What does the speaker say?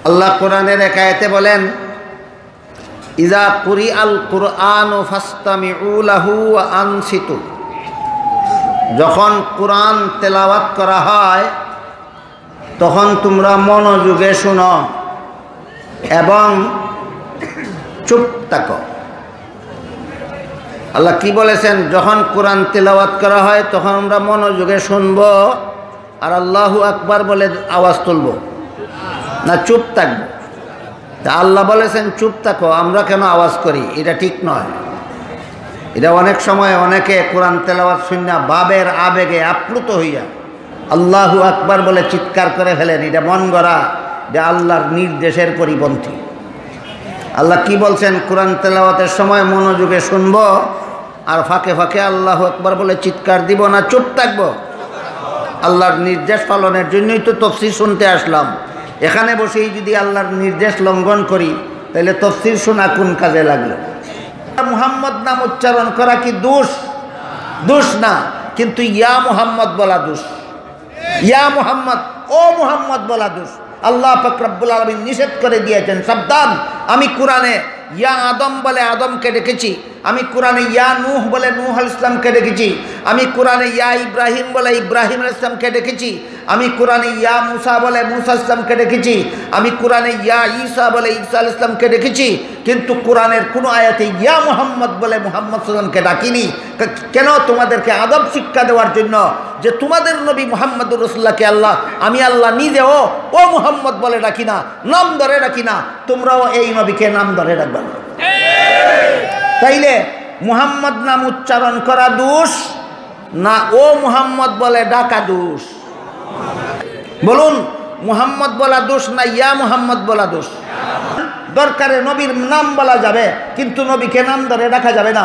আল্লাহ কোরআনের এক আয়াতে বলেন, ইজা কুরিআল কুরআনু ফাসতামিউ লাহু ওয়া আনসিতু। যখন কোরআন তেলাওয়াত করা হয় তখন তোমরা মনোযোগে শোনো এবং চুপ থাকো। আল্লাহ কি বলেছেন? যখন কোরআন তেলাওয়াত করা হয় তখন আমরা মনোযোগে শুনব, আর আল্লাহু আকবার বলে আওয়াজ তুলব না চুপ থাকবো? তা আল্লাহ বলেছেন চুপ থাকো, আমরা কেন আওয়াজ করি? এটা ঠিক নয়। এটা অনেক সময় অনেকে কোরআন তেলাওয়াত শুনে ভাবের আবেগে আপ্লুত হইয়া আল্লাহু আকবার বলে চিৎকার করে ফেলেন। এটা মন গড়া, যে আল্লাহর নির্দেশের পরিপন্থী। আল্লাহ কি বলছেন? কোরআন তেলাওয়াতের সময় মনোযোগে শুনব, আর ফাঁকে ফাঁকে আল্লাহু আকবার বলে চিৎকার দিব না চুপ থাকবো? আল্লাহর নির্দেশ পালনের জন্যই তো তাফসীর শুনতে আসলাম। এখানে বসেই যদি আল্লাহর নির্দেশ লঙ্ঘন করি তাহলে তাফসীর শোনা কোন কাজে লাগলো? মুহাম্মদ নাম উচ্চারণ করা কি দোষ? দোষ না, কিন্তু ইয়া মুহাম্মদ বলা দোষ। ইয়া মুহাম্মদ, ও মুহাম্মদ বলা দোষ। আল্লাহ পাক রব্বুল আলামিন নিষেধ করে দিয়েছেন, সাবধান। আমি কোরআনে ইয়া আদম বলে আদমকে ডেকেছি, আমি কোরআনে ইয়া নূহ বলে নূহ আলাইহিস সালামকে ডেকেছি, আমি কোরআনে ইয়া ইব্রাহিম বলে ইব্রাহিম আলাইহিস সালামকে ডেকেছি, আমি কোরআনে ইয়া মুসা বলে মুসা আলাইহিস সালামকে ডেকেছি, আমি কোরআনে ইয়া ঈসা বলে ঈসা আলাইহিস সালামকে ডেকেছি, কিন্তু কোরআনের কোনো আয়াতে ইয়া মুহাম্মদ বলে মুহাম্মদ সাল্লাল্লাহু আলাইহি ওয়াসাল্লামকে ডাকিনি। কেন? তোমাদেরকে আদব শিক্ষা দেওয়ার জন্য, যে তোমাদের নবী মুহাম্মদুর রাসূলুল্লাহকে আল্লাহ, আমি আল্লাহ নিজেও ও মুহাম্মদ বলে ডাকি না, নাম ধরে ডাকি না, তোমরাও এই নবীকে নাম ধরে ডাকবে না। তাইলে মুহাম্মদ নাম উচ্চারণ করা দোষ না ও মুহাম্মদ বলে ডাকা দোষ? বলুন, মুহাম্মদ বলা দোষ না ইয়া মুহাম্মদ বলা দোষ? দরকারে নবীর নাম বলা যাবে, কিন্তু নবীকে নাম ধরে ডাকা যাবে না।